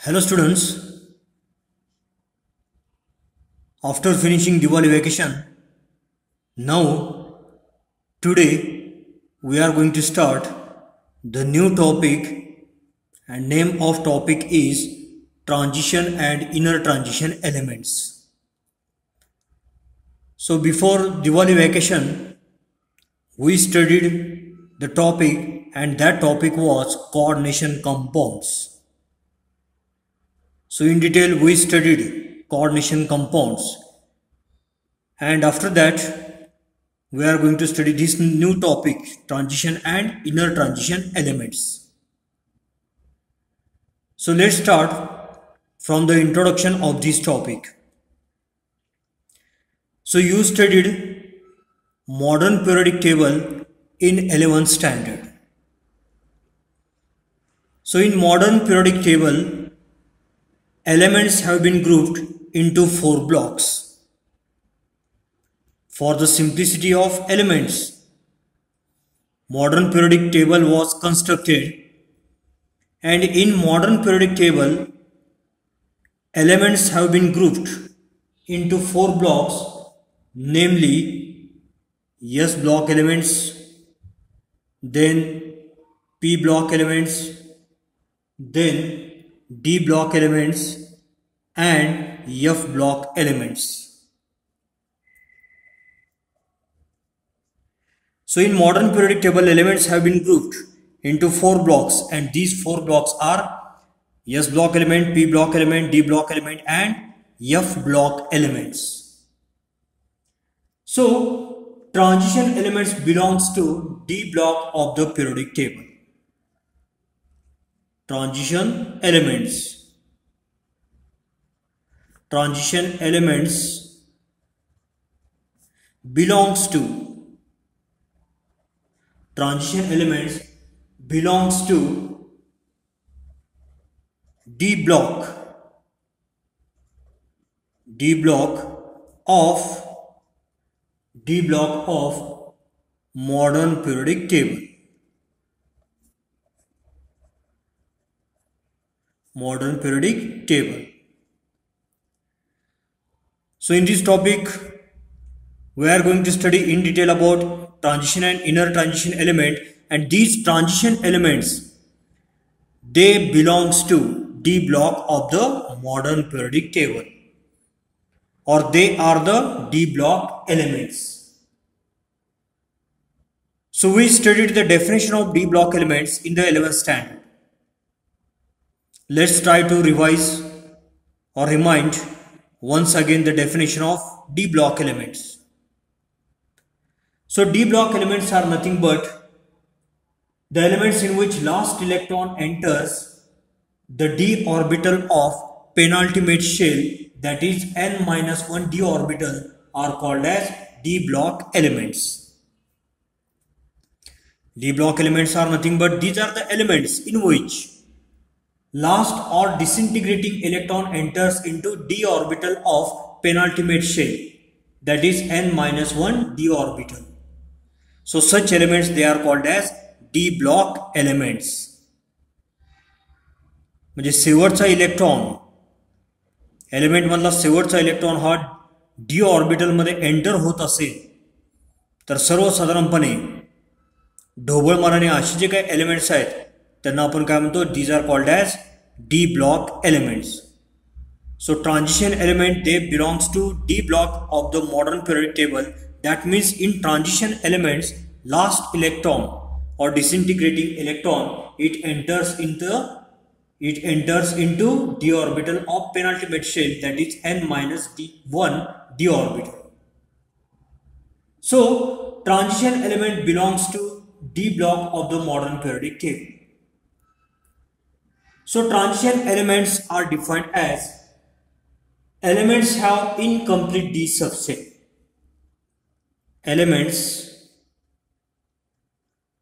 Hello students, after finishing Diwali vacation, now today we are going to start the new topic, and name of topic is transition and inner transition elements. So before Diwali vacation we studied the topic, and that topic was coordination compounds. So in detail we studied coordination compounds, and after that we are going to study this new topic, transition and inner transition elements. So let's start from the introduction of this topic. So you studied modern periodic table in 11th standard. So in modern periodic table, elements have been grouped into 4 blocks. For the simplicity of elements, modern periodic table was constructed, and in modern periodic table, elements have been grouped into 4 blocks, namely S block elements, then P block elements, then D block elements, and F block elements. So in modern periodic table, elements have been grouped into 4 blocks, and these 4 blocks are S block element, P block element, D block element, and F block elements. So transition elements belongs to D block of the periodic table. Transition elements belongs to D block of modern periodic table. So in this topic we are going to study in detail about transition and inner transition element, and these transition elements, they belongs to D block of the modern periodic table, or they are the D block elements. So we studied the definition of D block elements in the 11th standard. Let's try to revise or remind once again the definition of D block elements. So D block elements are nothing but the elements in which last electron enters the d orbital of penultimate shell, that is n-1 d orbital, are called as D block elements. D block elements are nothing but these are the elements in which last or disintegrating electron enters into d orbital of penultimate shell, that is n-1 d orbital. So such elements, they are called as D block elements. म्हणजे शेवटचा electron, element मधला शेवटचा electron हा D orbital मध्ये enter होत असेल तर सर्वसाधारणपणे ढोबळमानाने असे जे काही एलिमेंट्स आहेत त्यांना आपण काय म्हणतो, these are called as D block elements. So transition element, they belongs to D block of the modern periodic table. That means in transition elements, last electron or disintegrating electron, it enters into d orbital of penultimate shell, that is n-1 d orbital. So transition element belongs to D block of the modern periodic table. So transition elements are defined as elements have incomplete D subset.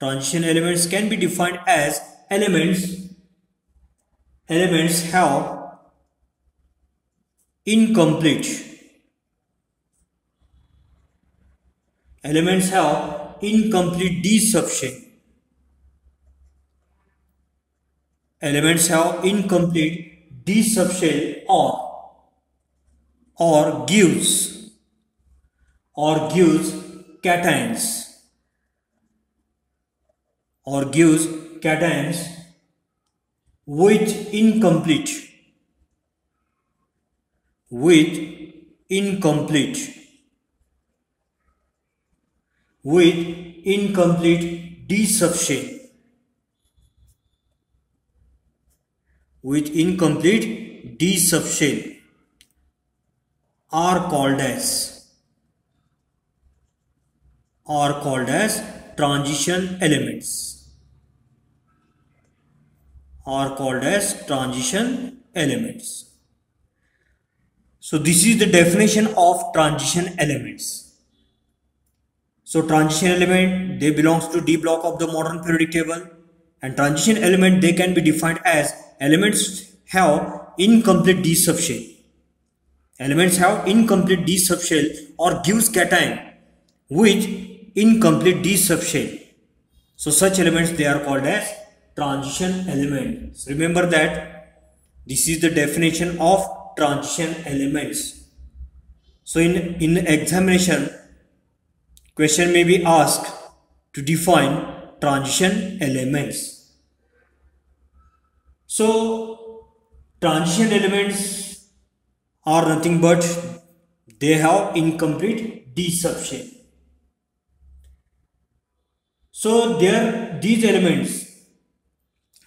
Transition elements can be defined as elements have incomplete D subset. Elements have incomplete D subshell or gives cations with incomplete with incomplete D subshell are called as transition elements. So this is the definition of transition elements. So transition element, they belongs to D block of the modern periodic table, and transition element, they can be defined as elements have incomplete D subshell. Or gives cation with incomplete D subshell. So such elements, they are called as transition elements. Remember that this is the definition of transition elements. So in examination, question may be asked to define transition elements. So transition elements are nothing but they have incomplete D subshell. So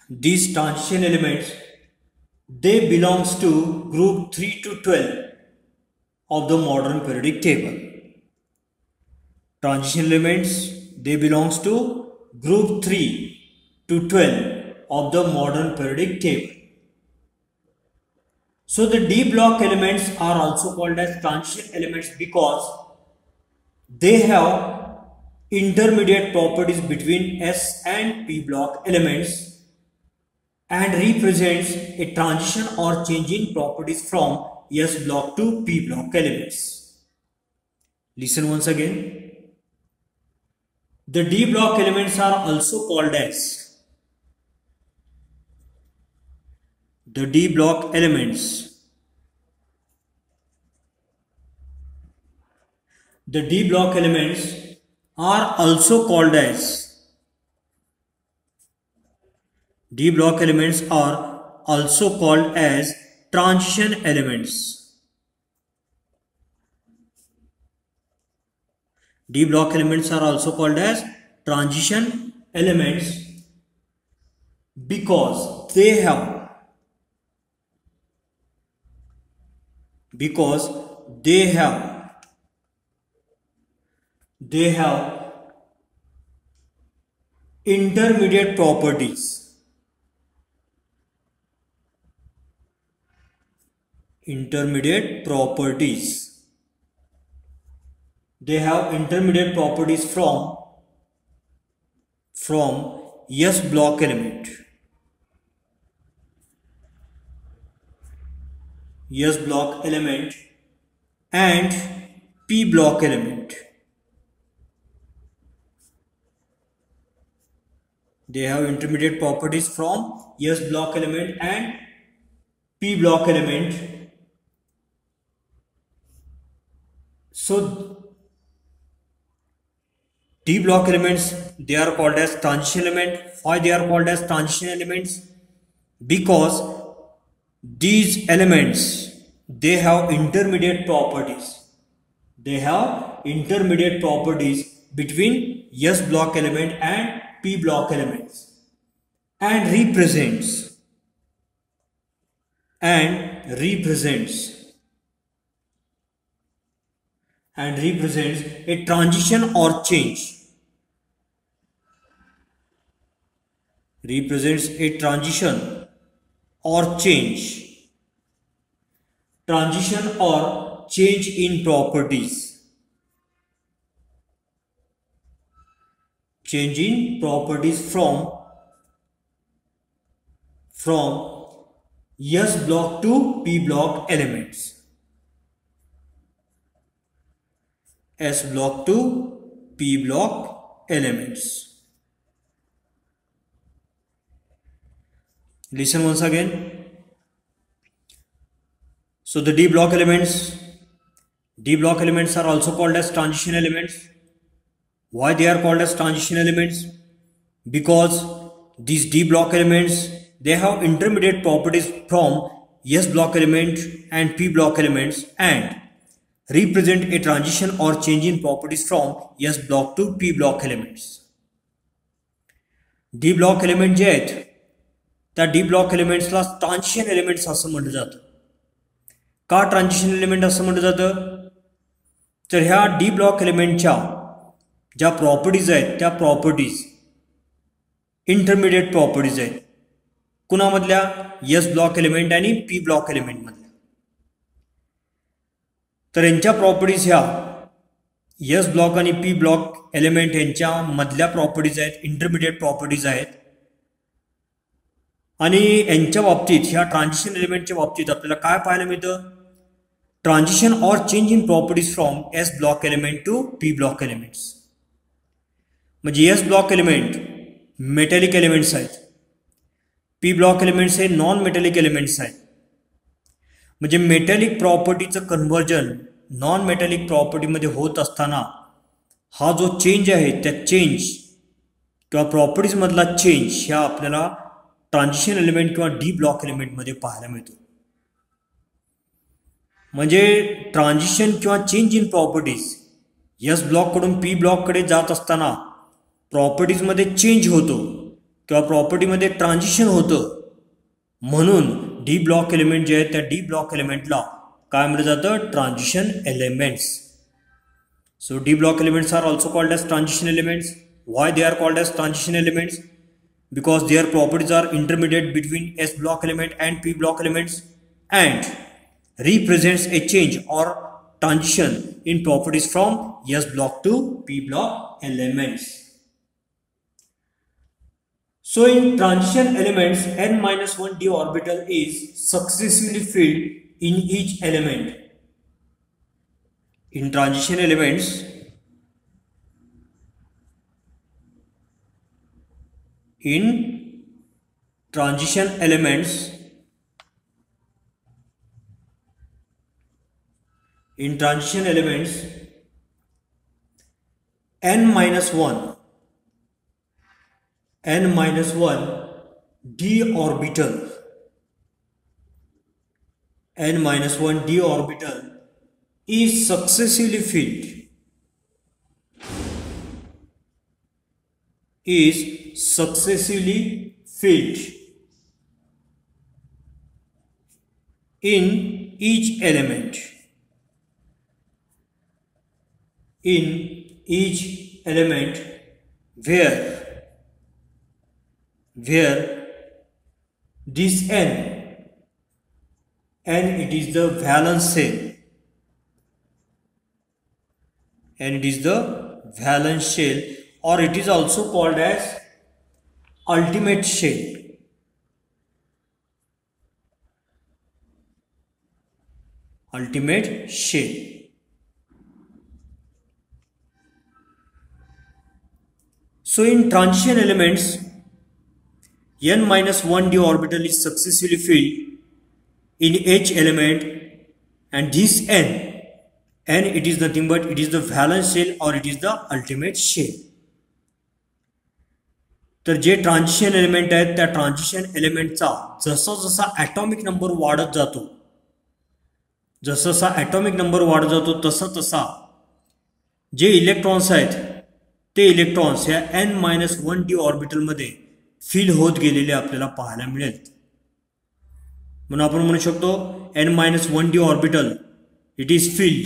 these transition elements, they belongs to group 3 to 12 of the modern periodic table. Transition elements, they belongs to group 3 to 12 of the modern periodic table. So the D block elements are also called as transition elements because they have intermediate properties between S and P block elements and represents a transition or change in properties from S block to P block elements. Listen once again. The D block elements are also called as the D block elements. The D block elements are also called as transition elements. D block elements are also called as transition elements because they have intermediate properties They have intermediate properties from S block element. And P block element. They have intermediate properties from S block element and P block element. So D block elements, they are called as transition element. Why they are called as transition elements? Because these elements, they have intermediate properties. Between S block element and P block elements and represents a transition or change. Transition or change in properties. From S block to P block elements. S block to P block elements. Listen once again. So the D block elements are also called as transition elements. Why they are called as transition elements? Because these D block elements, they have intermediate properties from S block element and P block elements and represent a transition or change in properties from S block to P block elements. D block element जे आहेत त्या D block एलिमेंट्सला transition elements असं म्हटलं जातं. का transition element असं म्हटलं जातं? तर ह्या D block एलिमेंटच्या ज्या प्रॉपर्टीज आहेत त्या प्रॉपर्टीज इंटरमिडिएट प्रॉपर्टीज आहेत कुणामधल्या? S ब्लॉक एलिमेंट आणि P ब्लॉक एलिमेंट मधल्या. तर यांच्या प्रॉपर्टीज ह्या S ब्लॉक आणि P ब्लॉक एलिमेंट यांच्या मधल्या प्रॉपर्टीज आहेत, इंटरमिडिएट प्रॉपर्टीज आहेत. आणि यांच्या बाबतीत ह्या ट्रान्झिशन एलिमेंटच्या बाबतीत आपल्याला काय पाहायला मिळतं? Transition or change in properties from S block element to P block elements. म्हणजे S block element metallic elements आहेत, P ब्लॉक एलिमेंट्स हे नॉन मेटॅलिक एलिमेंट्स आहेत. म्हणजे मेटॅलिक प्रॉपर्टीचं कन्व्हर्जन नॉन मेटॅलिक प्रॉपर्टीमध्ये होत असताना हा जो चेंज आहे त्या चेंज किंवा प्रॉपर्टीजमधला चेंज ह्या आपल्याला ट्रान्झिशन एलिमेंट किंवा D ब्लॉक एलिमेंटमध्ये पाहायला मिळतो. म्हणजे ट्रान्झिशन किंवा change in properties S ब्लॉककडून P ब्लॉककडे जात असताना प्रॉपर्टीजमध्ये चेंज होतो किंवा प्रॉपर्टीमध्ये ट्रान्झिशन होतं. म्हणून D ब्लॉक एलिमेंट जे आहेत त्या D ब्लॉक एलिमेंटला काय म्हटलं जातं? Transition elements. So D block elements are also called as transition elements. Why they are called as transition elements? Because their properties are intermediate between S block element and P block elements and represents a change or transition in properties from S block to P block elements. So in transition elements, n-1 d orbital is successively filled in each element. In transition elements, in transition elements, n-1 d orbital is successively filled in each element where this n it is the valence shell, or it is also called as ultimate shell. So in transition elements, n-1 d orbital is successively filled in each element, and this n it is nothing but it is the valence shell or it is the ultimate shell. तर जे transition element आहेत त्या transition एलिमेंटचा जसा जसा atomic number वाढत जातो तसा जे electrons आहेत ते इलेक्ट्रॉन्स या n-1 d ऑर्बिटलमध्ये फिल होत गेलेले आपल्याला पाहायला मिळेल. म्हणून आपण म्हणू शकतो n-1 d orbital it is filled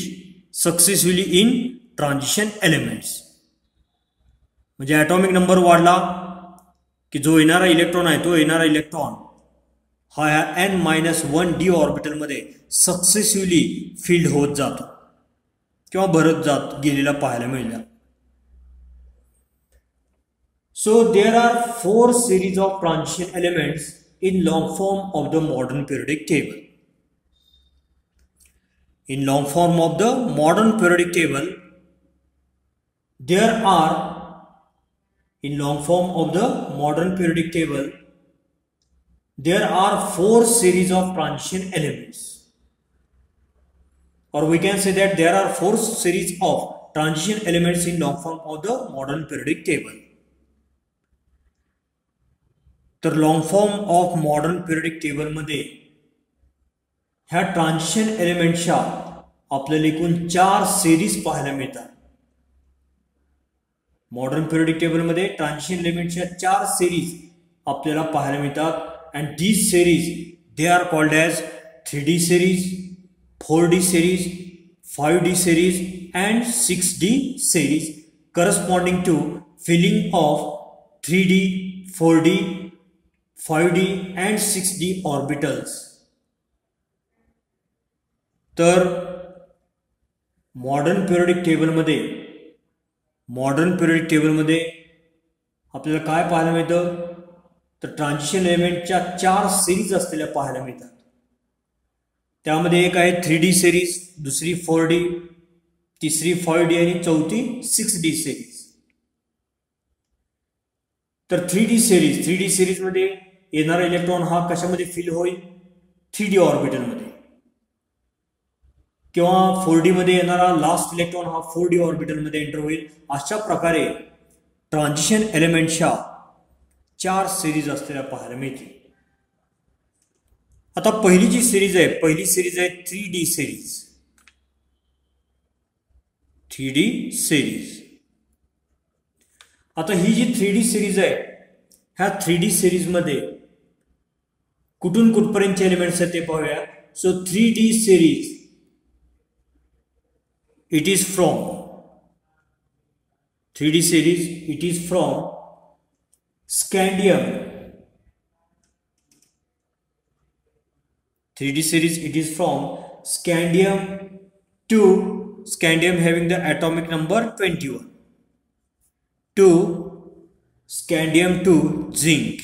successfully in transition elements. म्हणजे ॲटॉमिक नंबर वाढला की जो येणारा इलेक्ट्रॉन आहे तो येणारा इलेक्ट्रॉन हा ह्या n-1 d ऑर्बिटलमध्ये सक्सेसिव्हली फिल्ड होत जातो किंवा भरत जात गेलेला पाहायला मिळाला. So there are 4 series of transition elements in long form of the modern periodic table. In long form of the modern periodic table, there are there are 4 series of transition elements. or we can say that there are 4 series of transition elements in long form of the modern periodic table. तर long form of modern periodic table मध्ये ह्या transition एलिमेंटच्या आपल्याला एकूण 4 series पाहायला मिळतात. Modern periodic table मध्ये transition एलिमेंटच्या 4 series आपल्याला पाहायला मिळतात. And these series they are called as 3D series, 4D series, 5D series and 6D series corresponding to filling of 3D, 4D, 5D and 6D orbitals. तर modern periodic टेबलमध्ये आपल्याला काय पाहायला मिळतं, तर ट्रान्झिशन एलिमेंटच्या 4 सिरीज असलेल्या पाहायला मिळतात. त्यामध्ये एक आहे 3D सिरीज, दुसरी 4D, तिसरी 5D आणि चौथी 6D सिरीज. तर 3D सिरीज मध्ये येणारा इलेक्ट्रॉन हा कशामध्ये फिल होईल, 3D ऑर्बिटल मध्ये, किंवा 4D मध्ये येणारा लास्ट इलेक्ट्रॉन हा 4D ऑर्बिटल मध्ये एंटर होईल. अशा प्रकारे ट्रान्झिशन एलिमेंटच्या 4 सिरीज असलेल्या पाहायला मिळतील. आता पहिली जी सिरीज आहे 3D सिरीज. आता ही जी 3D सिरीज आहे, ह्या 3D सिरीज मध्ये कुठून कुठपर्यंतचे एलिमेंट्स आहेत ते पाहूया. So 3D series it is from scandium. 3D series it is from scandium to scandium having the atomic number 21 to scandium to zinc,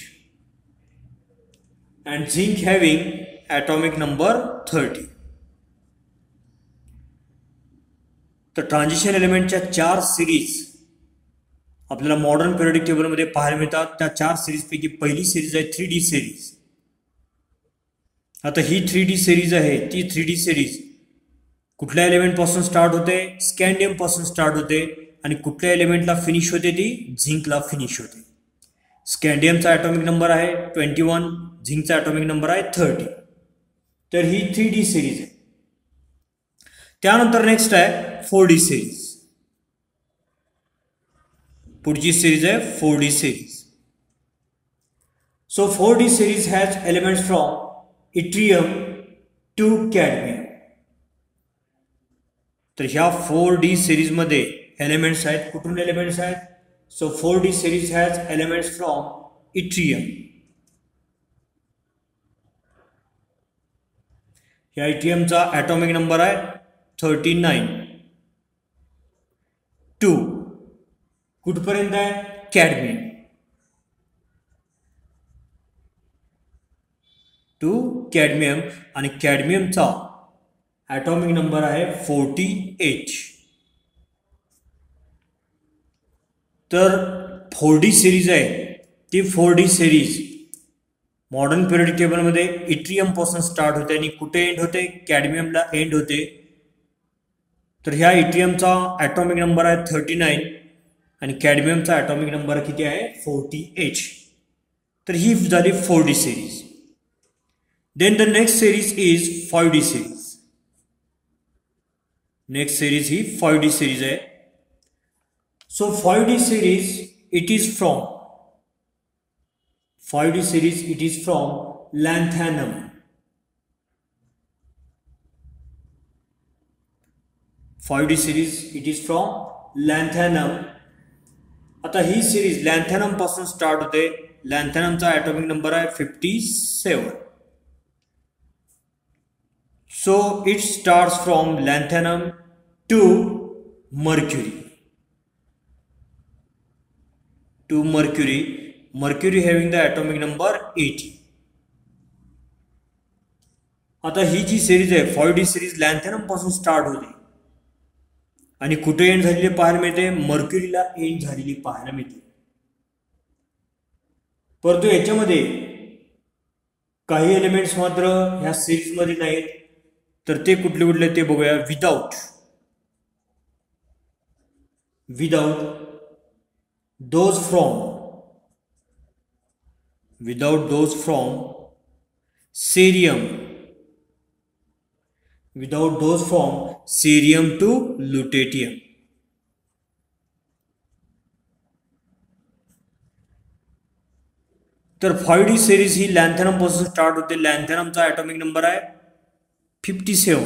and zinc having atomic number 30. तर transition एलिमेंटच्या 4 series आपल्याला modern periodic table मध्ये पाहायला मिळतात. त्या 4 series पैकी पहिली series आहे 3D सिरीज. आता ही 3D सिरीज आहे, ती 3D सिरीज कुठल्या एलिमेंट पासून स्टार्ट होते, स्कॅंडियम पासून स्टार्ट होते, आणि कुठल्या एलिमेंटला फिनिश होते, ती झिंकला फिनिश होते. स्कॅंडियमचा ॲटॉमिक नंबर आहे 21, झिंकचा ॲटॉमिक नंबर आहे 30. तर ही 3D सिरीज आहे. त्यानंतर नेक्स्ट आहे 4D सिरीज. पुढची सिरीज आहे 4D series. So 4D series has elements from yttrium to cadmium. तर ह्या 4D सिरीज मध्ये एलिमेंट्स आहेत. कुठून एलिमेंट्स आहेत, सो 4D series has elements from yttrium. ह्या इट्रियमचा ॲटॉमिक नंबर आहे 39 टू कुठपर्यंत आहे, कॅडमियम टू कॅडमियम, आणि कॅडमियमचा ॲटॉमिक नंबर आहे 48. तर 4D सिरीज आहे, ती 4D सिरीज मॉडर्न पिरियडिक टेबलमध्ये इट्रियम पासून स्टार्ट होते आणि कुठे एंड होते, कॅडमियमला एंड होते. तर ह्या इट्रियमचा ॲटॉमिक नंबर आहे 39 आणि कॅडमियमचा ॲटॉमिक नंबर किती आहे, 48. तर ही झाली 4D series. Then the next series is 5D series. Next series he 5D series है. So 5D series it is from 'lanthanum'. 5D series it is from 'lanthanum'. आता ही series लॅन्थॅनम पासून start होते. लॅन्थॅनमचा atomic number आहे 57. So it starts from lanthanum to mercury. Mercury having the atomic number 80. आता ही जी series आहे 5D series लॅन्थॅनम पासून start होते आणि कुठे एंड झालेली पाहायला मिळते, मर्क्युरीला एंड झालेली पाहायला मिळते. परंतु याच्यामध्ये काही एलिमेंट्स मात्र ह्या सिरीज मध्ये नाहीत. तर ते कुठले कुठले ते बघूया. Without those from cerium to lutetium. तर 5D सिरीज ही लॅन्थॅनम पासून स्टार्ट होते. लॅन्थॅनमचा ॲटॉमिक नंबर आहे 57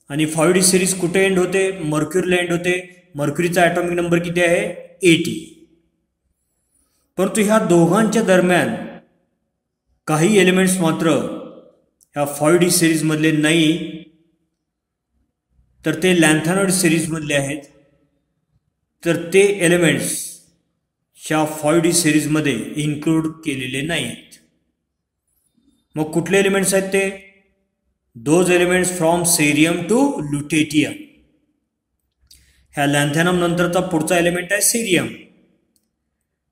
आणि 5D सिरीज कुठे एंड होते? मर्क्युरीला एंड होते. मर्क्युरीचा ॲटॉमिक नंबर किती आहे? 80. परंतु ह्या दोघांच्या दरम्यान काही एलिमेंट्स मात्र ह्या 5D सिरीजमधले नाही, तर ते लॅन्थॅनॉइड सिरीजमधले आहेत. तर ते एलिमेंट्स ह्या 5D सिरीजमध्ये इन्क्लूड केलेले नाही आहेत. मग कुठले एलिमेंट्स आहेत ते? Those elements from cerium to lutetium. ह्या लॅन्थॅनम नंतरचा पुढचा एलिमेंट आहे सेरियम.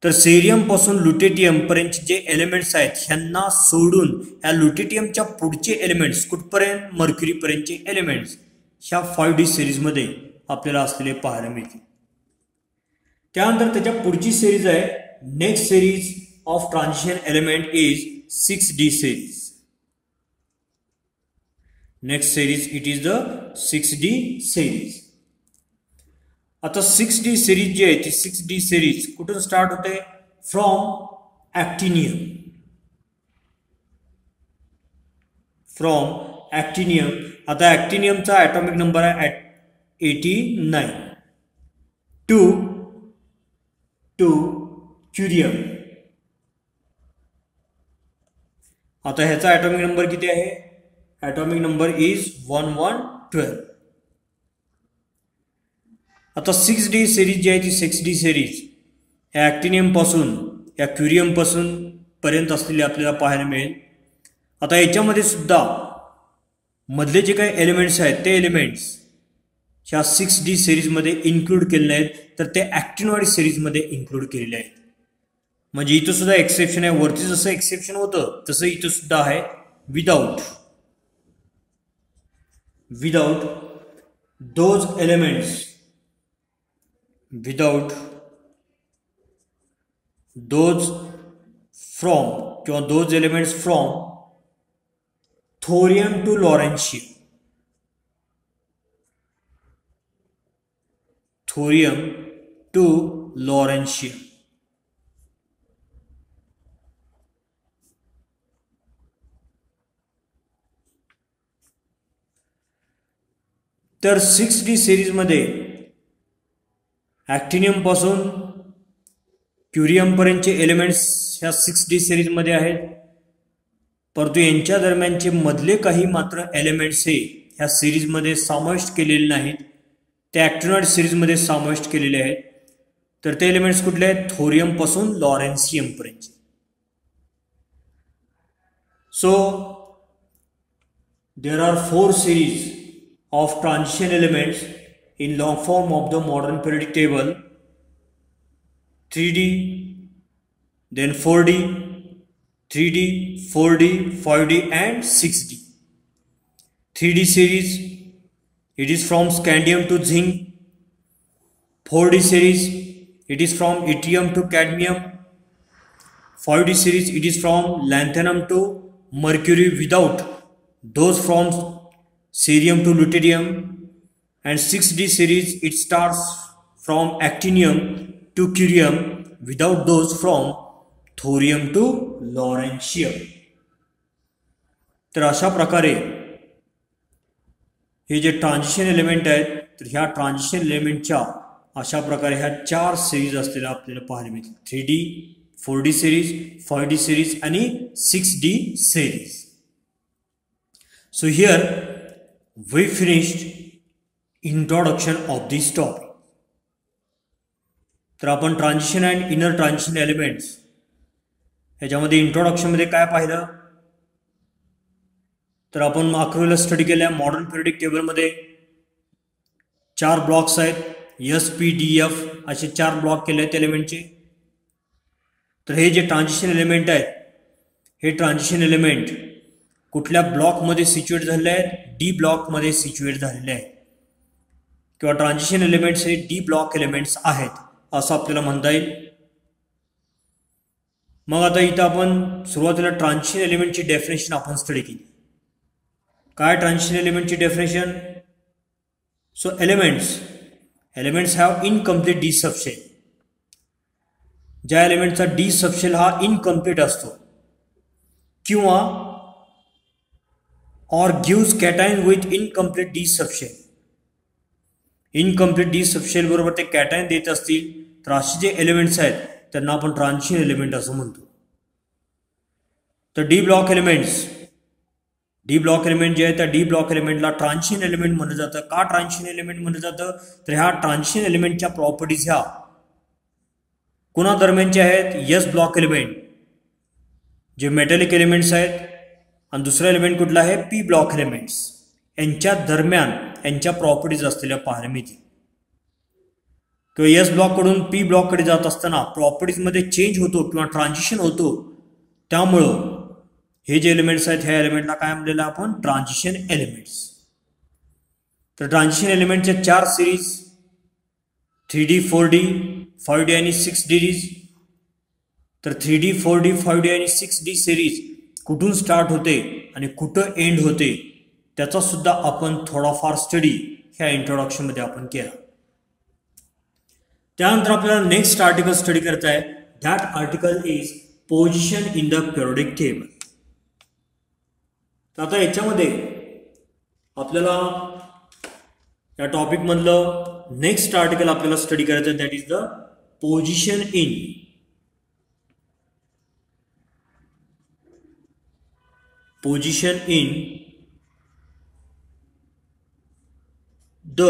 तर सेरियम पासून लुटेटियम पर्यंतचे जे एलिमेंट्स आहेत ह्यांना सोडून ह्या लुटेटियमच्या पुढचे एलिमेंट्स कुठपर्यंत? मर्क्युरी पर्यंतचे एलिमेंट्स ह्या 5D सिरीजमध्ये आपल्याला असलेले पाहायला मिळतील. त्यानंतर त्याच्या पुढची सिरीज आहे. Next series of transition element is 6D series. Next series it is the 6D series. आता 6D सिरीज जी आहे ती 6D सिरीज कुठून स्टार्ट होते? फ्रॉम ॲक्टिनियम. आता ॲक्टिनियमचा ॲटॉमिक नंबर आहे 89 टू क्युरियम. आता ह्याचा ॲटॉमिक नंबर किती आहे? Atomic number is 1112. आता 6D सिरीज जी आहे ती 6D सिरीज ह्या ॲक्टिनियमपासून या क्युरियमपासून पर्यंत असलेली आपल्याला पाहायला मिळेल. आता याच्यामध्ये सुद्धा मधले जे काही एलिमेंट्स आहेत ते एलिमेंट्स ह्या 6D सिरीजमध्ये इन्क्लूड केलेले आहेत, तर ते ॲक्टिनॉइड सिरीजमध्ये इन्क्लूड केलेले आहेत. म्हणजे इथं सुद्धा एक्सेप्शन आहे. वरती जसं एक्सेप्शन होतं तसं इथं सुद्धा आहे. Without those elements those elements from thorium to lawrencium. तर 6D सिरीजमध्ये ॲक्टिनियम पासून क्युरियम पर्यंतचे एलिमेंट्स ह्या 6D सिरीजमध्ये आहेत. परंतु यांच्या दरम्यानचे मधले काही मात्र एलिमेंट्स हे ह्या सिरीजमध्ये समाविष्ट केलेले नाहीत, ते ॲक्टिनॉइड सिरीजमध्ये समाविष्ट केलेले आहेत. तर ते एलिमेंट्स कुठले आहेत? थोरियम पासून लॉरेन्शियम पर्यंत. सो there are 4 series of transition elements in long form of the modern periodic table: 3D, then 4D, 3D, 4D, 5D and 6D. 3D series, it is from scandium to zinc. 4D series, it is from yttrium to cadmium. 5D series, it is from lanthanum to mercury without those from cerium to lutetium. And 6D series, it starts from actinium to curium without those from thorium to lawrencium. तर अशा प्रकारे हे जे transition element आहेत, तर ह्या transition एलिमेंटच्या अशा प्रकारे ह्या 4 series असलेल्या आपल्याला पाहायला मिळतील. 3D, 4D series, 5D series आणि 6D series. So here we finished introduction of this topic. तर आपण transition and inner transition elements ह्याच्यामध्ये इंट्रोडक्शनमध्ये काय पाहिलं? तर आपण माक्रोला स्टडी केल्या. मॉडर्न पिरियडिक टेबलमध्ये 4 ब्लॉक्स आहेत. SPDF असे 4 ब्लॉक केले आहेत एलिमेंटचे. तर हे जे ट्रान्झिशन एलिमेंट आहेत, हे ट्रान्झिशन एलिमेंट कुठल्या ब्लॉकमध्ये सिच्युएट झालेले आहेत, डी ब्लॉकमध्ये सिच्युएट झालेले आहेत, किंवा ट्रान्झिशन एलिमेंट्स हे डी ब्लॉक एलिमेंट्स आहेत असं आपल्याला म्हणता येईल. मग आता इथं आपण सुरुवातीला ट्रान्झिशन एलिमेंटची डेफिनेशन आपण स्टडी केली. काय ट्रान्झिशन एलिमेंटची definition? So elements have incomplete d subshell. ज्या एलिमेंटचा डी सबशेल हा इनकम्प्लीट असतो किंवा or gives cation with incomplete d subshell. Incomplete d subshell बरोबर ते कॅटायन देत असतील तर असे जे एलिमेंट्स आहेत त्यांना आपण ट्रान्झिशन एलिमेंट असं म्हणतो. तर डी ब्लॉक एलिमेंट जे आहे त्या डी ब्लॉक एलिमेंटला ट्रान्झिशन एलिमेंट म्हणलं जातं. का ट्रान्झिशन एलिमेंट म्हणलं जातं? तर ह्या ट्रान्झिशन एलिमेंटच्या प्रॉपर्टीज ह्या कुणा दरम्यानच्या आहेत? यस ब्लॉक एलिमेंट जे मेटॅलिक एलिमेंट्स आहेत आणि दुसरा एलिमेंट कुठला आहे? पी ब्लॉक एलिमेंट्स यांच्या दरम्यान यांच्या प्रॉपर्टीज असलेल्या पाहायला मिळतील. किंवा यस ब्लॉककडून पी ब्लॉककडे जात असताना प्रॉपर्टीजमध्ये चेंज होतो किंवा ट्रान्झिशन होतो. त्यामुळं हे जे एलिमेंट्स आहेत ह्या एलिमेंटला काय म्हणलेलं आपण? Transition elements. तर ट्रान्झिशन एलिमेंटच्या 4 सिरीज 3D 4D 5D आणि 6D. तर 3D 4D 5D आणि 6D सिरीज कुठून स्टार्ट होते आणि कुठं एंड होते त्याचा सुद्धा आपण थोडाफार स्टडी ह्या इंट्रोडक्शनमध्ये आपण केला. त्यानंतर आपल्याला नेक्स्ट आर्टिकल स्टडी करता आहे. That article is position in the periodic table. तर आता याच्यामध्ये आपल्याला या टॉपिक मधलं नेक्स्ट आर्टिकल आपल्याला स्टडी करायचं आहे. That is the position in the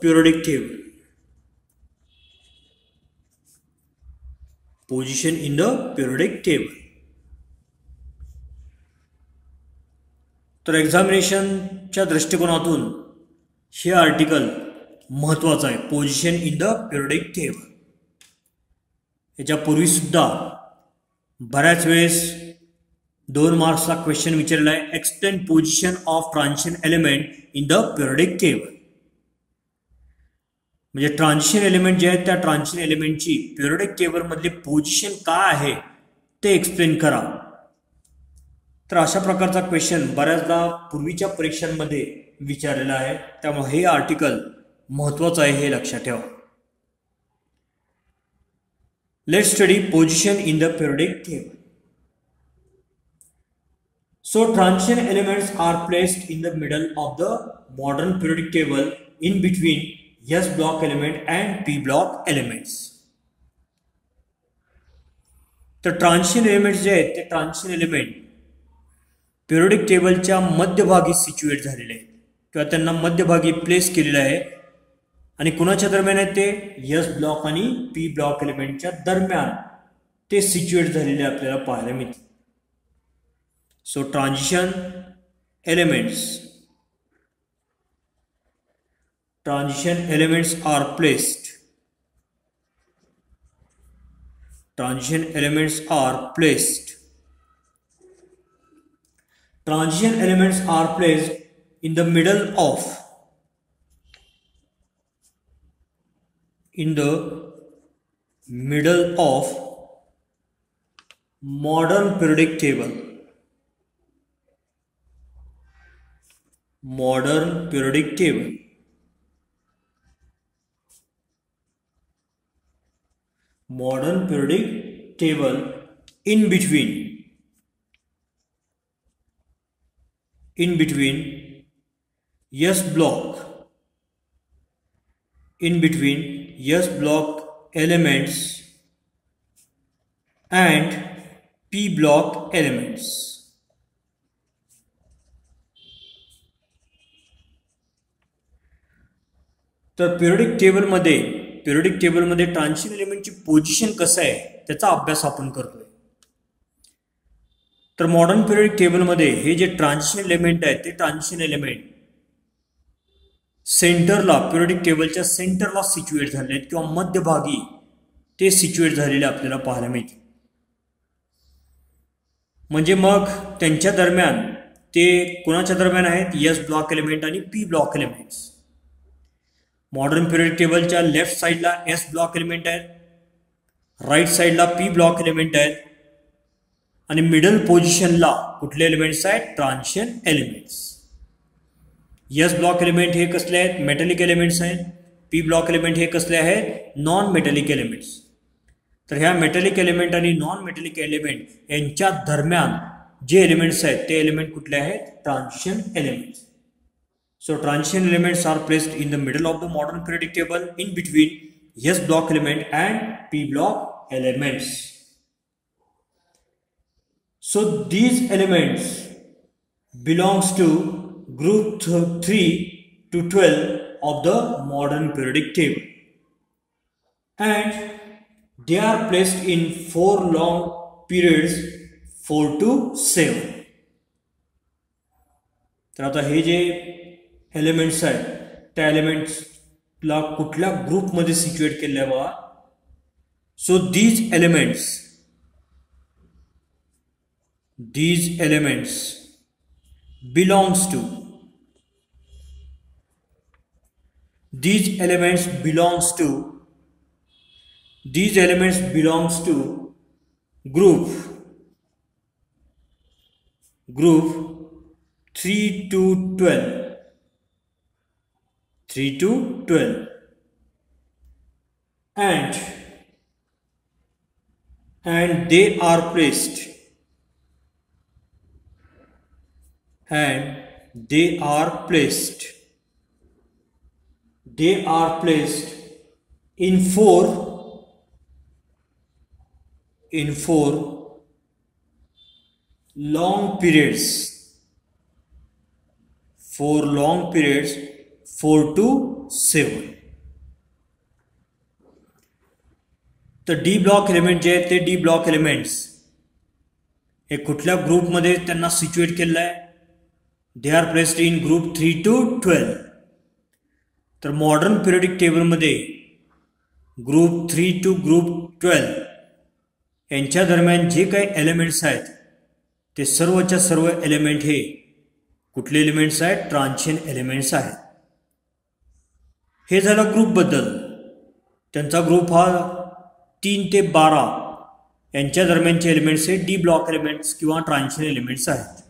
periodic table. Position in the periodic table. तर एक्झामिनेशनच्या दृष्टिकोनातून हे आर्टिकल महत्त्वाचं आहे. Position in the periodic table. याच्यापूर्वी सुद्धा बऱ्याच वेळेस 2 मार्क्सला क्वेश्चन विचारला आहे. Explain position of transition element in the periodic table. म्हणजे ट्रान्झिशन एलिमेंट जे आहेत त्या ट्रान्झिशन एलिमेंटची पिरियोडिक टेबल मधली पोझिशन काय आहे ते एक्सप्लेन करा. तर अशा प्रकारचा क्वेश्चन बऱ्याचदा पूर्वीच्या परीक्षांमध्ये विचारलेला आहे. त्यामुळे हे आर्टिकल महत्त्वाचं आहे हे लक्षात ठेवा. Let's study position in the periodic table. So transition elements are placed in the middle of the modern periodic table in between S block element and P block elements. तर ट्रान्झिशन एलिमेंट्स जे आहेत ते transition element periodic टेबलच्या मध्यभागी सिच्युएट झालेले आहेत किंवा त्यांना मध्यभागी place केलेलं आहे. आणि कुणाच्या दरम्यान आहेत ते? एस ब्लॉक आणि पी ब्लॉक एलिमेंटच्या दरम्यान ते सिच्युएट झालेले आपल्याला पाहायला मिळते. So transition elements are placed. Transition elements are placed in the middle of modern periodic table. Modern periodic table. In between S block elements and P block elements. तर periodic टेबलमध्ये transition एलिमेंटची position कसं आहे त्याचा अभ्यास आपण करतोय. तर मॉडर्न पिरियोडिक टेबलमध्ये हे जे ट्रान्झिशन एलिमेंट आहे ते ट्रान्झिशन एलिमेंट सेंटरला पिरियोडिक टेबलच्या सेंटरला सिच्युएट झालेले आहेत किंवा मध्यभागी ते सिच्युएट झालेले आपल्याला पाहायला मिळते. म्हणजे मग त्यांच्या दरम्यान ते कोणाच्या दरम्यान आहेत? एस ब्लॉक एलिमेंट आणि p block elements. Modern periodic टेबलच्या लेफ्ट साईडला एस ब्लॉक एलिमेंट आहेत, राईट साईडला पी ब्लॉक एलिमेंट आहेत आणि मिडल पोझिशनला कुठले एलिमेंट्स आहेत? Transition elements. S block element हे कसले आहेत? मेटॅलिक एलिमेंट्स आहेत. पी ब्लॉक एलिमेंट हे कसले आहेत? Non metallic elements. तर ह्या मेटॅलिक एलिमेंट आणि नॉन मेटॅलिक एलिमेंट यांच्या दरम्यान जे एलिमेंट्स आहेत ते एलिमेंट कुठले आहेत? Transition elements. So transition elements are placed in the middle of the modern periodic table in between S block element and P block elements. So these elements belongs to group 3 to 12 of the modern periodic table, and they are placed in 4 long periods 4 to 7. तर आता हे जे elements आहेत त्या एलिमेंट्सला कुठल्या ग्रुपमध्ये सिच्युएट केले बघा. सो these elements belongs to group 3 to 12 and they are placed in four long periods 4 to 7. तर D block element जे आहेत ते डी ब्लॉक एलिमेंट्स हे कुठल्या ग्रुपमध्ये त्यांना सिच्युएट केलेलं आहे? They are placed in group 3 to 12. तर मॉडर्न पिरियडिक टेबलमध्ये ग्रुप 3 to ग्रुप 12 यांच्या दरम्यान जे काही एलिमेंट्स आहेत ते सर्वच्या सर्व एलिमेंट हे कुठले एलिमेंट्स आहेत? ट्रान्झिशन एलिमेंट्स आहेत. हे झालं ग्रुपबद्दल. त्यांचा ग्रुप हा 3 ते 12 यांच्या दरम्यानचे एलिमेंट्स हे डी ब्लॉक एलिमेंट्स किंवा ट्रान्झिशन एलिमेंट्स आहेत.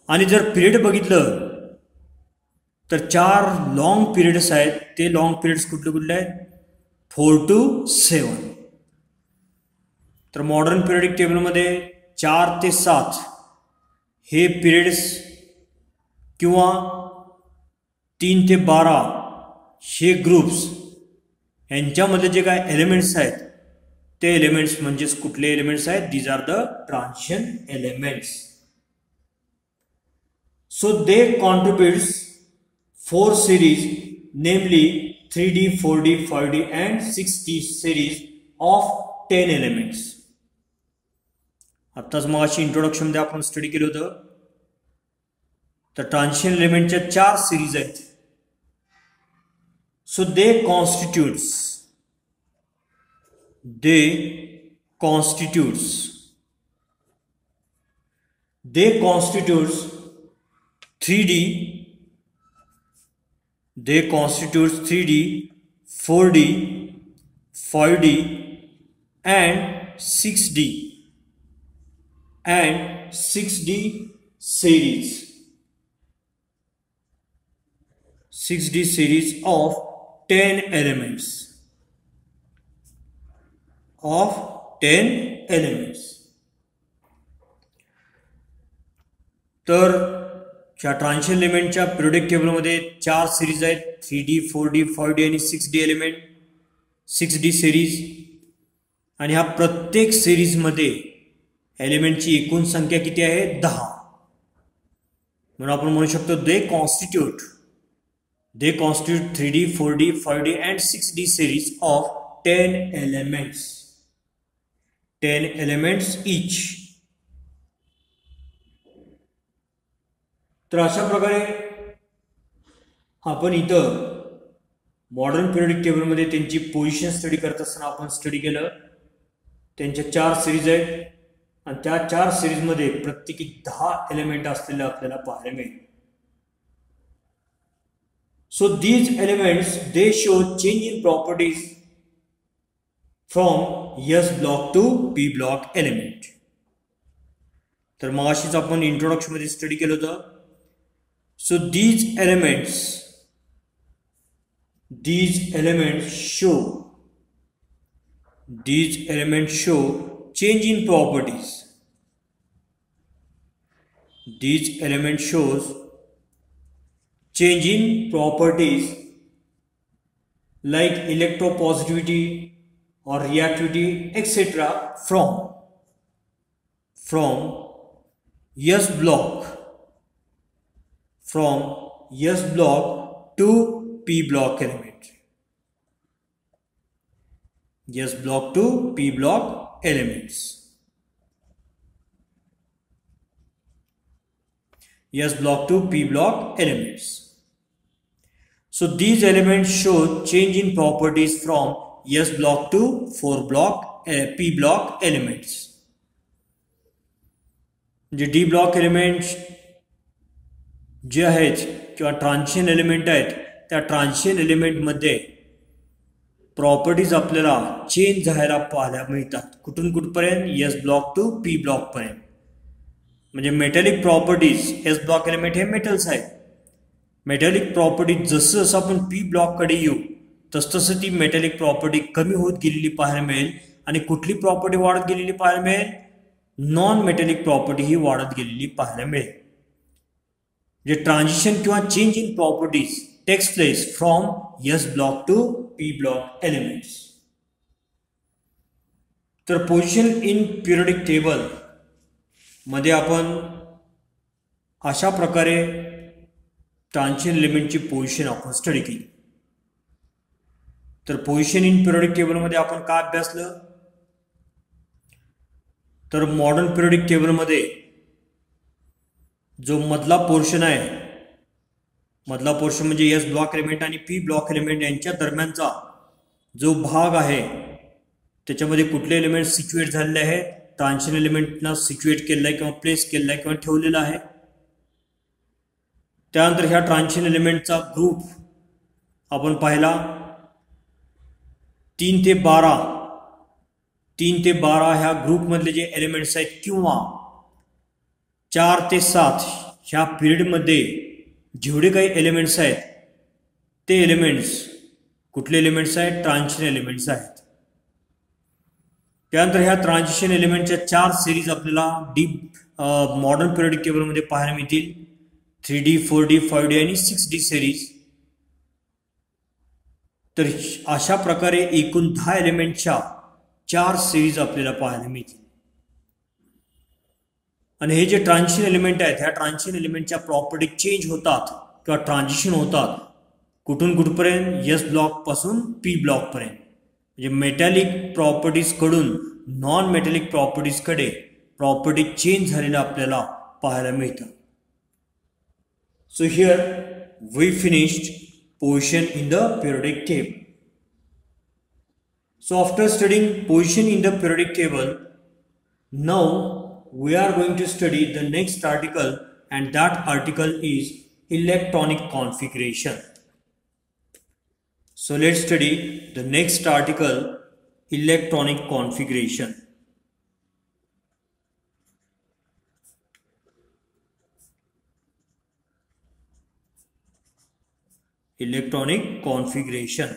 आणि जर पिरियड बघितलं तर 4 लॉंग पिरियड्स आहेत. ते लॉंग पिरियड्स कुठले कुठले आहेत? 4 to 7. तर मॉडर्न पिरियडिक टेबलमध्ये 4 ते 7 हे पिरियड्स किंवा 3 ते 12 हे ग्रुप्स यांच्यामध्ये जे काय एलिमेंट्स आहेत ते एलिमेंट्स म्हणजेच कुठले एलिमेंट्स आहेत? These are the transition elements. So they contributes 4 series, namely 3D, 4D, 5D and 6D series of 10 elements. आत्ताच मग अशी इंट्रोडक्शनमध्ये आपण स्टडी केलं होतं. तर ट्रान्झिशन एलिमेंटच्या 4 सिरीज आहेत. सो दे constitutes 3D, 4D, 5D and 6D series. 6D series of 10 elements. तर transition एलिमेंटच्या periodic टेबलमध्ये 4 सिरीज आहेत. 3D, 4D, 5D आणि 6D एलिमेंट, 6D सिरीज. आणि ह्या प्रत्येक सिरीजमध्ये एलिमेंटची एकूण संख्या किती आहे? 10. म्हणून आपण म्हणू शकतो they constitute 3D, 4D, 5D and 6D series of 10 elements each. तर अशा प्रकारे आपण इथं मॉडर्न पिरियडिक टेबलमध्ये त्यांची पोझिशन स्टडी करत असताना आपण स्टडी केलं. त्यांच्या 4 सिरीज आहेत. आणि त्या 4 सिरीजमध्ये प्रत्येकी 10 एलिमेंट असलेले आपल्याला पाहायला मिळेल. So these elements, they show change in properties from S block to P block element. तर मगाशीच आपण इंट्रोडक्शन मध्ये स्टडी केलं होतं. So these elements show change in properties. These elements shows change in properties like electropositivity or reactivity etc. from S block to P block element. S block to P block elements. S block to P block elements. So these elements show change in properties from S block to P block elements. J D block elements जे आहेत किंवा transition element आहेत त्या transition element मध्ये properties आपल्याला change झालेला पाहायला मिळतात. कुठून कुठपर्यंत? S block to P block पर्यंत. म्हणजे metallic properties, s block element हे मेटल्स आहेत. मेटॅलिक प्रॉपर्टी जसं जसं आपण पी ब्लॉककडे येऊ तसतसं ती मेटॅलिक प्रॉपर्टी कमी होत गेलेली पाहायला मिळेल. आणि कुठली प्रॉपर्टी वाढत गेलेली पाहायला मिळेल? नॉन मेटॅलिक प्रॉपर्टी ही वाढत गेलेली पाहायला मिळेल. जे ट्रान्झिशन किंवा change in properties takes place from S block to P block elements. तर पोझिशन इन पिरियडिक टेबल मध्ये आपण अशा प्रकारे ट्रान्झिशन एलिमेंटची पोझिशन आपण स्टडी केली. तर पोझिशन इन पिरियडिक टेबल मध्ये आपण काय अभ्यासलं? तर मॉडर्न पिरियडिक टेबल मध्ये जो मधला पोर्शन आहे, मधला पोर्शन म्हणजे एस ब्लॉक एलिमेंट आणि पी ब्लॉक एलिमेंट यांच्या दरम्यानचा जो भाग आहे त्याच्यामध्ये कुठले एलिमेंट सिच्युएट झालेले आहेत? ट्रान्झिशन एलिमेंटना सिच्युएट केलेला आहे किंवा प्लेस केलेला आहे किंवा ठेवलेला आहे. त्यानंतर ह्या ट्रान्झिशन एलिमेंटचा ग्रुप आपण पाहिला 3 ते 12 ह्या ग्रुपमधले जे एलिमेंट्स आहेत किंवा 4 ते 7 ह्या पिरियडमध्ये जेवढे काही एलिमेंट्स आहेत ते एलिमेंट्स कुठले एलिमेंट्स आहेत? ट्रान्झिशन एलिमेंट्स आहेत. त्यानंतर ह्या ट्रान्झिशन एलिमेंटच्या 4 सिरीज आपल्याला मॉडर्न पिरियडिक टेबलमध्ये पाहायला मिळतील. 3D, 4D, 5D आणि 6D सिरीज. तर अशा प्रकारे एकूण 10 एलिमेंटच्या 4 सिरीज आपल्याला पाहायला मिळतील. आणि हे जे ट्रान्झिशन एलिमेंट आहेत ह्या ट्रान्झिशन एलिमेंटच्या प्रॉपर्टी चेंज होतात किंवा ट्रान्झिशन होतात कुठून कुठपर्यंत? एस ब्लॉक पासून पी ब्लॉक पर्यंत. म्हणजे मेटॅलिक प्रॉपर्टीज कडून नॉन मेटॅलिक प्रॉपर्टीज कडे प्रॉपर्टी चेंज झालेला आपल्याला पाहायला मिळतं. So here we finished position in the periodic table. So after studying position in the periodic table, now we are going to study the next article, and that article is electronic configuration. So let's study the next article, electronic configuration. Electronic configuration.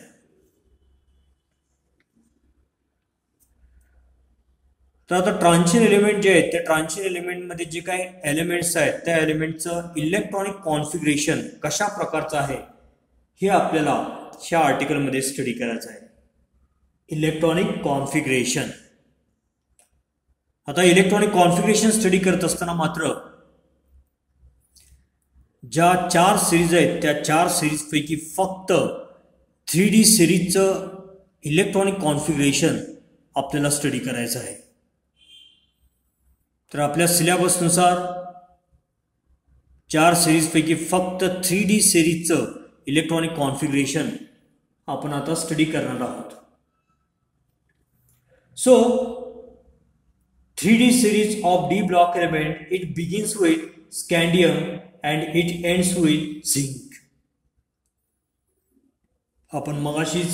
तर आता transition element जे आहेत त्या transition एलिमेंटमध्ये जे काही elements आहेत त्या एलिमेंटचं electronic configuration कशा प्रकारचं आहे हे आपल्याला ह्या आर्टिकलमध्ये स्टडी करायचं आहे. Electronic configuration. आता इलेक्ट्रॉनिक कॉन्फिगरेशन स्टडी करत असताना मात्र ज्या 4 सिरीज आहेत त्या 4 सिरीजपैकी फक्त 3D सिरीजचं इलेक्ट्रॉनिक कॉन्फिगरेशन आपल्याला स्टडी करायचं आहे. तर आपल्या सिलेबसनुसार 4 सिरीजपैकी फक्त 3D सिरीजचं इलेक्ट्रॉनिक कॉन्फिगरेशन आपण आता स्टडी करणार आहोत. सो 3D series of D block element, it begins with scandium and it ends with zinc. आपण मगाशीच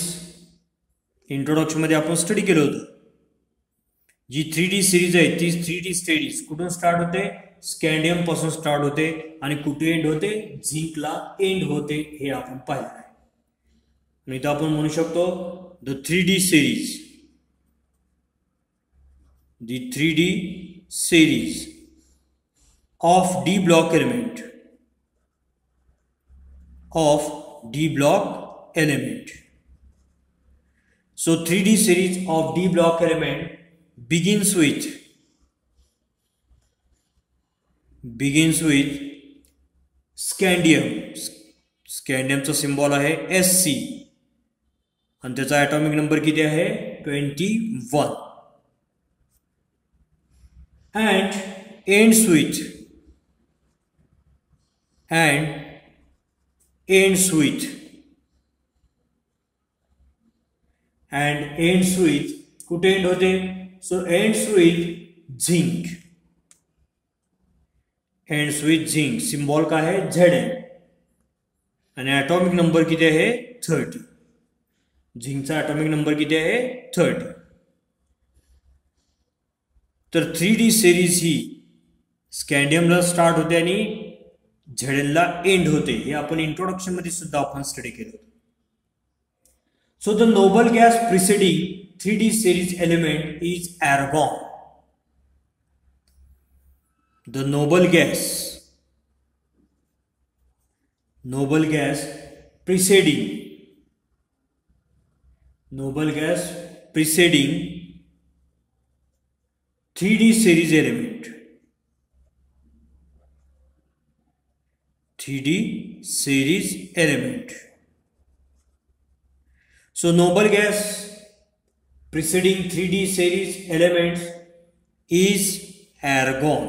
इंट्रोडक्शन मध्ये आपण स्टडी केलं होतं. जी 3D सिरीज आहे ती 3D सिरीज कुठून स्टार्ट होते, स्कॅन्डियम पासून स्टार्ट होते आणि कुठे एंड होते, झिंकला एंड होते, हे आपण पाहिलं आहे. आणि इथं आपण म्हणू शकतो the 3D series, the 3D series of D block element So 3D series of D block element begins with scandium. स्कॅन्डियमचा सिम्बॉल आहे Sc आणि त्याचा ॲटॉमिक नंबर किती आहे 21. and ends with कुठे एंड होते, सो ends with zinc. सिम्बॉल काय आहे Zn आणि ॲटॉमिक नंबर किती आहे 30. झिंकचा ॲटॉमिक नंबर किती आहे 30. तर 3D सिरीज ही स्कॅन्डियमला स्टार्ट होते आणि झेडनला एंड होते, हे आपण इंट्रोडक्शन मध्ये सुद्धा आपण स्टडी केलं होतं. So the noble gas preceding 3D series element is argon. The noble gas preceding 3D series element. 3D series element. So noble gas preceding 3D series elements is argon.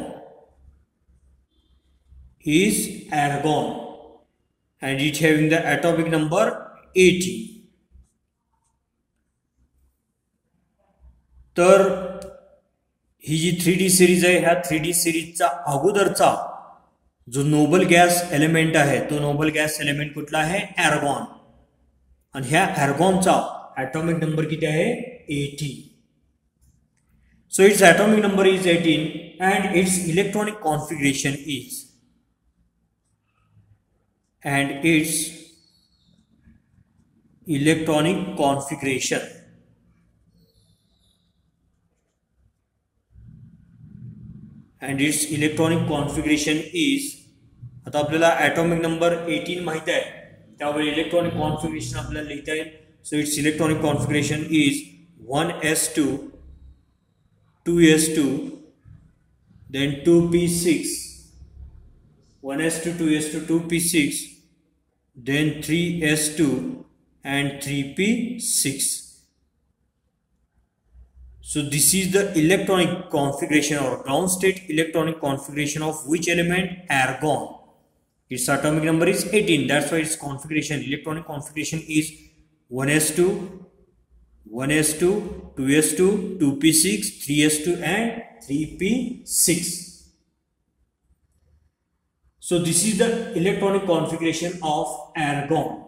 And it having the atomic number 80. तर ही जी 3D series आहे, ह्या 3D सिरीजचा अगोदरचा जो Nobel gas element आहे तो Nobel gas element कुठला आहे argon. आणि ह्या ॲर्गॉनचा ॲटॉमिक नंबर किती आहे 80. So it's atomic number is 18 and it's electronic configuration is आता आपल्याला ॲटॉमिक नंबर 18 माहिती आहे, त्यामुळे इलेक्ट्रॉनिक कॉन्फिगरेशन आपल्याला लिहिता येईल. So it's electronic configuration is 1s2 2s2 then 2p6 1s2 2s2 2p6 then 3s2 and 3p6. So this is the electronic configuration or ground state electronic configuration of which element? Argon. Its atomic number is 18. That's why its configuration, electronic configuration is 1s2, 2s2, 2p6, 3s2 and 3p6. So this is the electronic configuration of argon.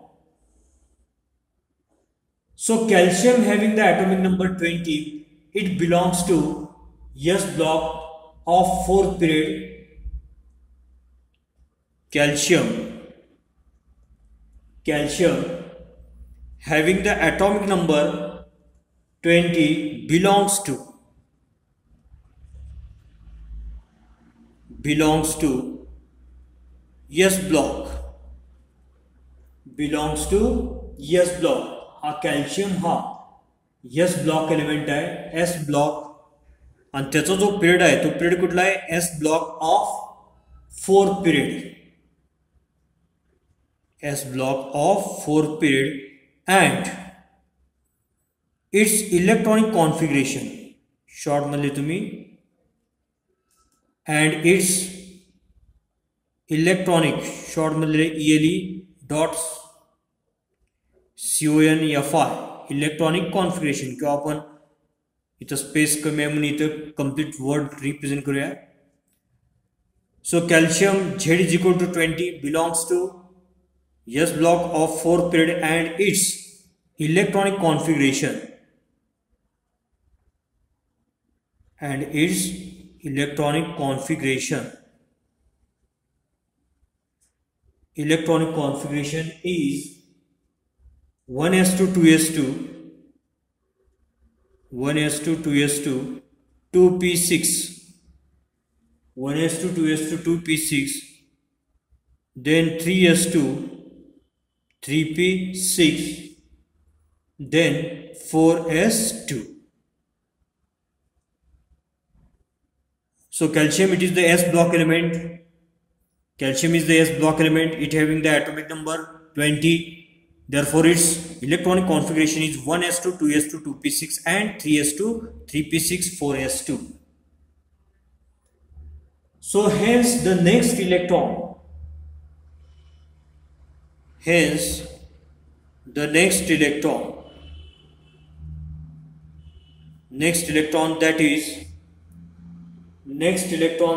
So calcium having the atomic number 20, it belongs to S block of 4th period. Calcium having the atomic number 20 belongs to S block. हा calcium हा S block element आहे, S block, आणि त्याचा जो period आहे तो period कुठला आहे S block of 4th period. S block of 4th period and its electronic configuration short मध्ये तुम्ही and its electronic short मध्ये ELE dots CONFI electronic configuration किंवा आपण इथं स्पेस कमी आहे म्हणून इथं कम्प्लीट वर्ड रिप्रेझेंट करूया. सो calcium Z is equal to 20 belongs to S block of 4 period and its electronic configuration is 1s2 2s2 1s2 2s2 2p6 1s2 2s2 2p6, then 3s2 3p6, then 4s2. So calcium, it is the S block element. Calcium is the S block element, it having the atomic number 20. Therefore its electronic configuration is 1s2 2s2 2p6 and 3s2 3p6 4s2. So hence the next electron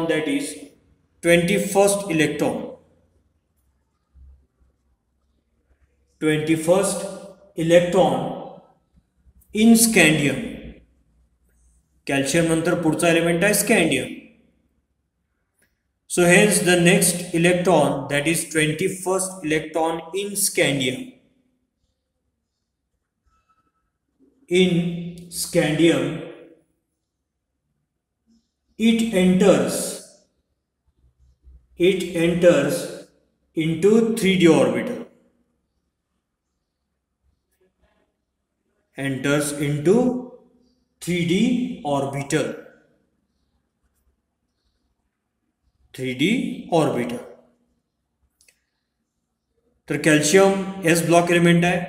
that is 21st electron in scandium. Calcium नंतर पुढचा element आहे scandium. So hence the next electron, that is 21st electron in scandium. In scandium, it enters into 3d orbital. Enters into 3d orbital. 3d orbital. तर calcium S block element आहे.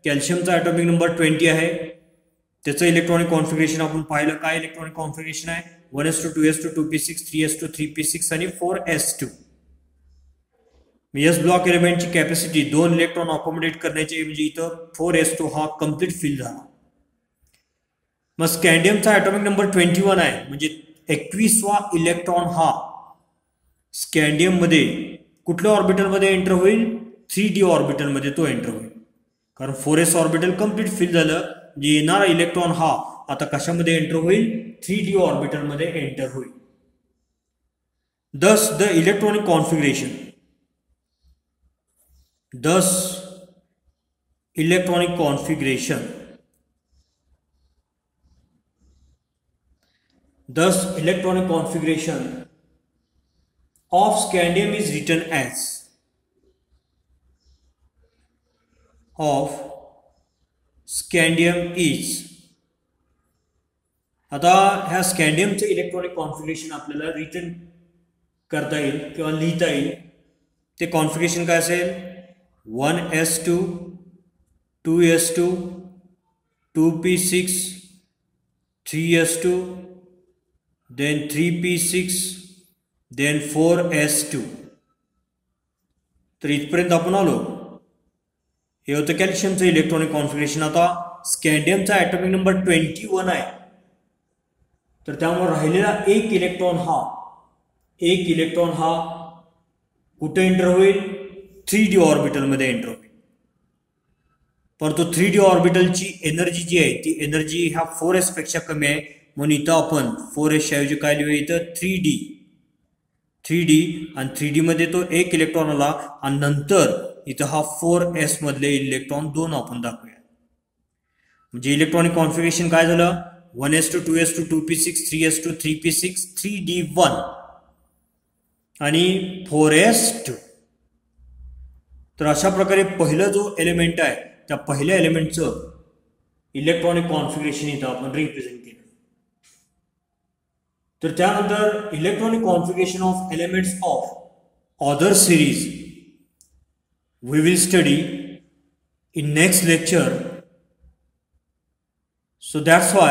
कॅल्शियमचा atomic number 20 आहे. त्याचं electronic configuration आपण पाहिलं. काय electronic configuration आहे? 1s2 2s2 2p6 3s2 3p6 आणि 4s2. S block एलिमेंटची कॅपॅसिटी 2 इलेक्ट्रॉन अकोमोडेट करण्याची, म्हणजे इथं 4s2 हा कम्प्लीट फिल झाला. मग स्कॅन्डियमचा ॲटॉमिक नंबर 21 आहे, म्हणजे 21वा इलेक्ट्रॉन हा स्कॅन्डियम मध्ये कुठल्या ऑर्बिटलमध्ये एंटर होईल? 3d ऑर्बिटलमध्ये तो एंटर होईल. कारण 4s ऑर्बिटल कम्प्लीट फिल झालं, म्हणजे येणारा इलेक्ट्रॉन हा आता कशामध्ये एंटर होईल? 3d ऑर्बिटलमध्ये एंटर होईल. Thus the electronic configuration of scandium is written as आता ह्या स्कॅन्डियमचे इलेक्ट्रॉनिक कॉन्फिगरेशन आपल्याला रिटन करता येईल किंवा लिहिता येईल. ते कॉन्फिगरेशन काय असेल? 1s2 2s2 2p6 3s2 then 3p6 then 4s2. तर इथपर्यंत आपण आलो. हे होतं कॅल्शियमचं इलेक्ट्रॉनिक कॉन्फिगरेशन. आता स्कॅन्डियमचा ॲटॉमिक नंबर 21 आहे, तर त्यामुळे राहिलेला एक इलेक्ट्रॉन हा कुठे एंटर होईल? 3d ऑर्बिटलमध्ये एंटर होईल. परंतु 3d ऑर्बिटलची एनर्जी जी आहे ती एनर्जी ह्या 4s पेक्षा कमी आहे, म्हणून इथं आपण 4s ऐवजी काय लिहूया? इथं 3d आणि 3d मध्ये तो एक इलेक्ट्रॉन आला आणि नंतर इथं हा 4s मधले इलेक्ट्रॉन 2 आपण दाखवूया. म्हणजे इलेक्ट्रॉनिक कॉन्फिगरेशन काय झालं? 1s2 2s2 2p6 3s2 3p6 3d1 आणि 4s2. तर अशा प्रकारे पहिलं जो एलिमेंट आहे त्या पहिल्या एलिमेंटचं इलेक्ट्रॉनिक कॉन्फिगरेशन इथं आपण रिप्रेझेंट केलं. तर त्यानंतर electronic configuration of elements of other series we will study in next lecture. So that's why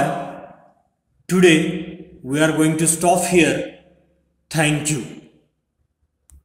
today we are going to stop here. Thank you.